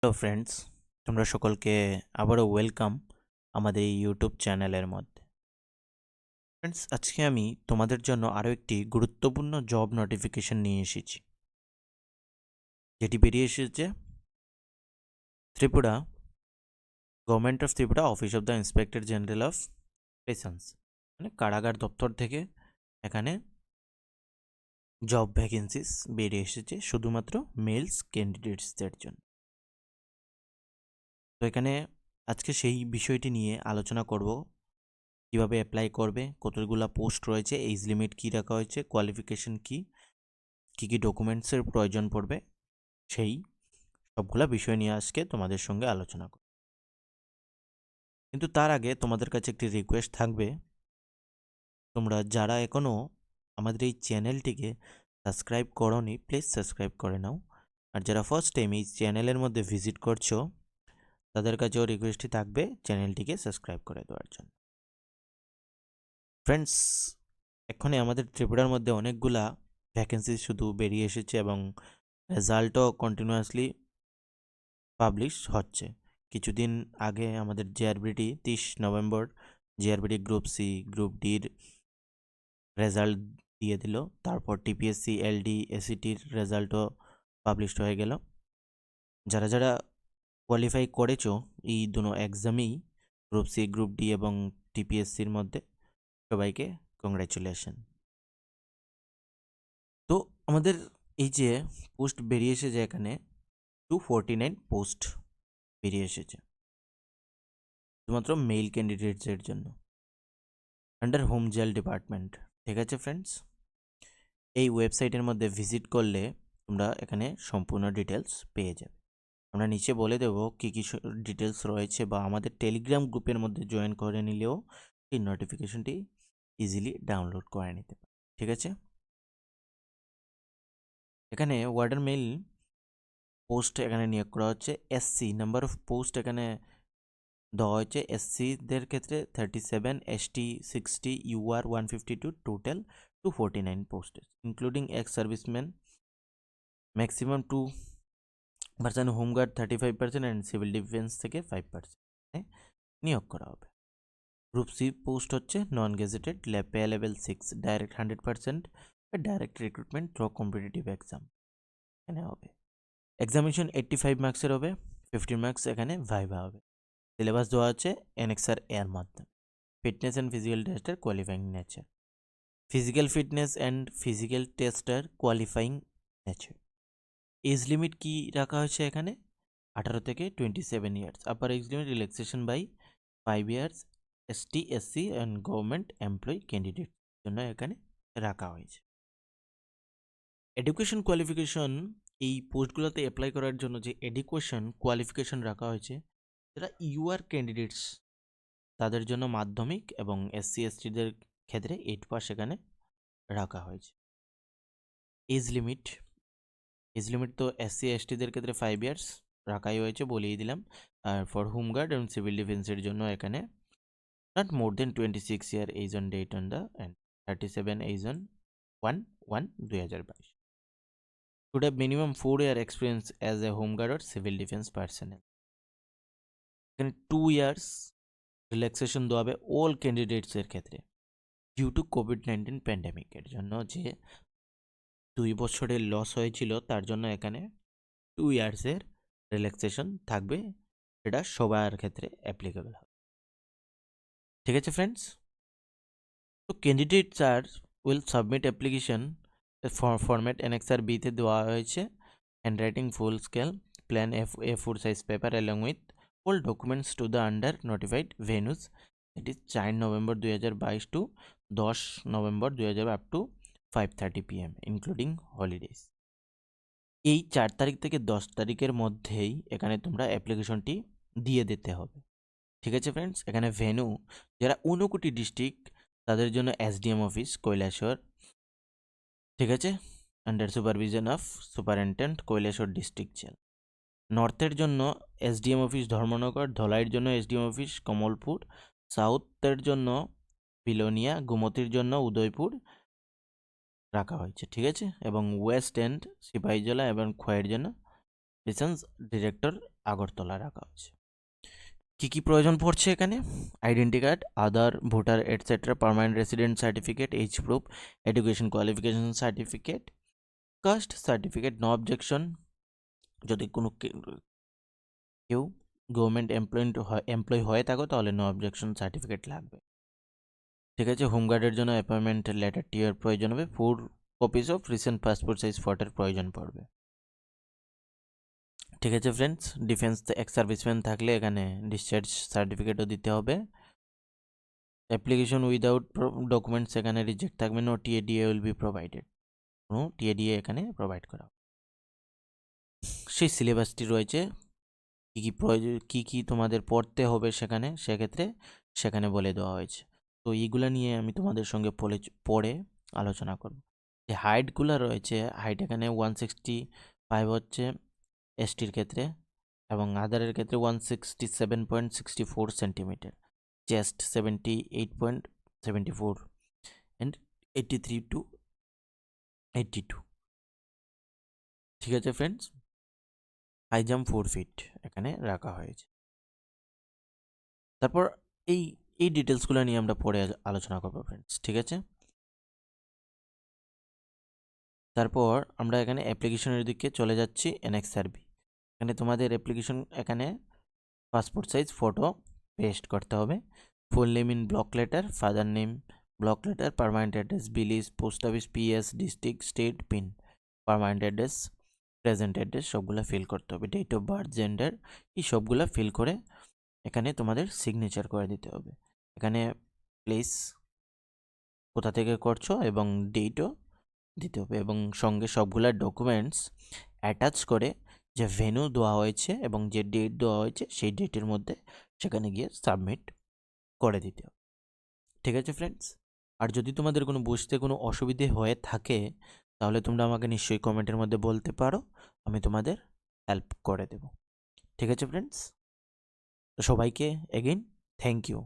Hello friends, তোমরা সকলকে আবারও ওয়েলকাম আমাদের এই ইউটিউব চ্যানেলের মধ্যে। ফ্রেন্ডস, আজকে আমি তোমাদের জন্য আরও একটি গুরুত্বপূর্ণ জব নোটিফিকেশন নিয়ে এসেছি, যেটি বেরিয়ে এসেছে Tripura government of Tripura office of the inspector general of prisons, মানে কারাগার দপ্তর থেকে এখানে জব ভ্যাকেন্সিস বেরিয়ে এসেছে শুধুমাত্র মেলস ক্যান্ডিডেটসদের জন্য। তো এখানে আজকে সেই বিষয়টি নিয়ে আলোচনা করব। কীভাবে অ্যাপ্লাই করবে, কতগুলো পোস্ট রয়েছে, এজ লিমিট কী রাখা হয়েছে, কোয়ালিফিকেশন কী কী ডকুমেন্টসের প্রয়োজন পড়বে, সেই সবগুলা বিষয় নিয়ে আজকে তোমাদের সঙ্গে আলোচনা করব। কিন্তু তার আগে তোমাদের কাছে একটি রিকোয়েস্ট থাকবে, তোমরা যারা এখনও আমাদের এই চ্যানেলটিকে সাবস্ক্রাইব করোনি, প্লিজ সাবস্ক্রাইব করে নাও। আর যারা ফার্স্ট টাইম এই চ্যানেলের মধ্যে ভিজিট করছো, তাদের কাছেও রিকোয়েস্টই থাকবে চ্যানেলটিকে সাবস্ক্রাইব করে দেওয়ার জন্য। ফ্রেন্ডস, এখানে আমাদের ত্রিপুরার মধ্যে অনেকগুলা ভ্যাকেন্সি শুধু বেরিয়ে এসেছে এবং রেজাল্টও কন্টিনিউয়াসলি পাবলিশ হচ্ছে। কিছুদিন আগে আমাদের GRBT 30 November GRBT group C group ডির রেজাল্ট দিয়ে দিল। তারপর টিপিএসসি এলডি এসিটির রেজাল্টও পাবলিশড হয়ে গেল। যারা যারা কোয়ালিফাই করেছো এই দুটো এক্সামেই, গ্রুপ সি গ্রুপ ডি এবং টিপিএসসির মধ্যে, সবাইকে কংগ্রাচুলেশন। তো আমাদের এই যে পোস্ট বেরিয়ে এসেছে, এখানে 249 পোস্ট বেরিয়ে এসেছে শুধুমাত্র মেল ক্যান্ডিডেটসের জন্য, আন্ডার হোম জেল ডিপার্টমেন্ট। ঠিক আছে ফ্রেন্ডস, এই ওয়েবসাইটের মধ্যে ভিজিট করলে তোমরা এখানে সম্পূর্ণ ডিটেলস পেয়ে যাবে। আমরা নিচে বলে দেবো কী কী ডিটেলস রয়েছে, বা আমাদের টেলিগ্রাম গ্রুপের মধ্যে জয়েন করে নিলেও এই নোটিফিকেশনটি ইজিলি ডাউনলোড করে নিতে পারে। ঠিক আছে, এখানে ওয়ার্ডার মেল পোস্ট এখানে নিয়োগ করা হচ্ছে। এসসি নাম্বার অফ পোস্ট এখানে দেওয়া হয়েছে। এসসিদের ক্ষেত্রে 37, ST 60, UR 152, total 249 post, including ex serviceman, maximum 2% home guard 35% and civil defence থেকে 5% নিয়োগ করা হবে। গ্রুপ সি পোস্ট হচ্ছে non gazetted, pay level 6, direct 100%, direct recruitment through competitive exam এখানে হবে। এক্সামিনেশন 85 মার্কসের হবে, 15 মার্কস এখানে ভাইভা হবে। সিলেবাস দেওয়া আছে এনএক্সআর এর মাধ্যমে। ফিটনেস অ্যান্ড ফিজিক্যাল টেস্টার qualifying nature, physical fitness and physical টেস্টার কোয়ালিফাইং নেচার। এজ লিমিট কি রাখা হয়েছে এখানে? 18 থেকে 27 years. Upper age limit relaxation by 5 years ST SC and government employee candidate জন্য এখানে রাখা হয়েছে। এডুকেশন কোয়ালিফিকেশন, এই পোস্টগুলোতে অ্যাপ্লাই করার জন্য যে এডুকেশন কোয়ালিফিকেশন রাখা হয়েছে, যারা ইউআর ক্যান্ডিডেটস তাদের জন্য মাধ্যমিক, এবং এসসি এসটিদের ক্ষেত্রে 8 পাস এখানে রাখা হয়েছে। এজ লিমিট তো এসসি এসটিদের ক্ষেত্রে 5 ইয়ার্স রাখাই হয়েছে, বলেই দিলাম। আর ফর হোমগার্ড এবং সিভিল ডিফেন্সের জন্য এখানে not more than 26 year age on date on the and 37 age on 1/1/2022 should have minimum 4 year experience as a home guard or civil defense personnel. এখানে 2 ইয়ার্স রিল্যাক্সেশন দেওয়া হবে অল ক্যান্ডিডেটসের ক্ষেত্রে due to COVID-19 প্যান্ডেমিকের জন্য, যে 2 বছরের loss হয়েছিল, তার জন্য এখানে 2 ইয়ার্সের রিল্যাক্সেশন থাকবে। এটা সবার ক্ষেত্রে অ্যাপ্লিকেবল হবে। ঠিক আছে ফ্রেন্ডস, তো candidates are will submit application format NXR বিতে দেওয়া হয়েছে, handwriting full scale plan A4 size paper along with all documents to the under notified venues, that is 4 November 2022 to 10 November 2022 up to 5:30 PM including holidays. এই 4 তারিখ থেকে 10 তারিখের মধ্যেই এখানে তোমরা অ্যাপ্লিকেশনটি দিয়ে দিতে হবে। ঠিক আছে ফ্রেন্ডস, এখানে ভেনু যারা ঊনকোটি ডিস্ট্রিক্ট, তাদের জন্য এসডিএম অফিস কৈলাসহর। ঠিক আছে, under supervision of superintendent Kailashahar district jail. নর্থের জন্য এসডিএম অফিস ধর্মনগর, ধলাইয়ের জন্য এসডিএম অফিস কমলপুর, সাউথের জন্য বিলোনিয়া, গোমতীর জন্য উদয়পুর রাখা হয়েছে। ঠিক আছে, এবং ওয়েস্ট এন্ড সিপাহীজলা এবং খোয়াইয়ের জন্য প্রিসন্স ডিরেক্টর আগরতলা রাখা হয়েছে। কী কী প্রয়োজন পড়ছে এখানে? Identity card, Aadhaar, voter etcetera, permanent resident certificate, age proof, education qualification certificate, caste certificate, no objection. যদি কোনো কেউ গভর্নমেন্ট এমপ্লয় হয়ে থাকো তাহলে নো অবজেকশন সার্টিফিকেট লাগবে। ঠিক আছে। হোমগার্ডের জন্য অ্যাপয়েন্টমেন্ট লেটারটি এর প্রয়োজন হবে। 4 copies of recent passport size ফটোর প্রয়োজন পড়বে। ঠিক আছে ফ্রেন্ডস। ডিফেন্স এক্স সার্ভিসম্যান থাকলে এখানে ডিসচার্জ সার্টিফিকেটও দিতে হবে। অ্যাপ্লিকেশন উইদাউট ডকুমেন্টস এখানে রিজেক্ট থাকবে। No TA DA will be provided, কোনো টিএডিএ এখানে প্রোভাইড করা। সেই সিলেবাসটি রয়েছে, কী কী প্রয়োজন, কী কী তোমাদের পড়তে হবে সেক্ষেত্রে সেখানে বলে দেওয়া হয়েছে। তো এইগুলো নিয়ে আমি তোমাদের সঙ্গে পড়ে আলোচনা করব। যে হাইটগুলো রয়েছে, হাইট এখানে 165 হচ্ছে এসটির ক্ষেত্রে, এবং আদারের ক্ষেত্রে 167.64 সেন্টিমিটার, চেস্ট 78.74 অ্যান্ড 83 to 82। ঠিক আছে ফ্রেন্ডস। হাই জাম্প 4 ফিট এখানে রাখা হয়েছে। তারপর এই এই ডিটেলসগুলো নিয়ে আমরা পরে আলোচনা করবো ফ্রেন্ডস। ঠিক আছে। তারপর আমরা এখানে অ্যাপ্লিকেশনের দিকে চলে যাচ্ছি। এনএক্সআরবি, এখানে তোমাদের অ্যাপ্লিকেশন, এখানে পাসপোর্ট সাইজ ফটো পেস্ট করতে হবে। Full name in block letter, father name block letter, permanent address, village, post office, PS, district, state, pin, permanent address, present address সবগুলো ফিল করতে হবে। ডেট অফ বার্থ, জেন্ডার, এই সবগুলো feel করে এখানে তোমাদের সিগনেচার করে দিতে হবে। এখানে প্লেস কোথা থেকে করছো এবং ডেটও দিতে হবে, এবং সঙ্গে সবগুলা ডকুমেন্টস অ্যাটাচ করে যে ভেন্যু দেওয়া হয়েছে এবং যে ডেট দেওয়া হয়েছে সেই ডেটের মধ্যে সেখানে গিয়ে সাবমিট করে দিতে হবে। ঠিক আছে ফ্রেন্ডস। আর যদি তোমাদের কোনো বুঝতে কোনো অসুবিধে হয়ে থাকে তাহলে তোমরা আমাকে নিশ্চয়ই কমেন্টের মধ্যে বলতে পারো, আমি তোমাদের হেল্প করে দেব। ঠিক আছে ফ্রেন্ডস। তো সবাইকে এগেইন থ্যাংক ইউ।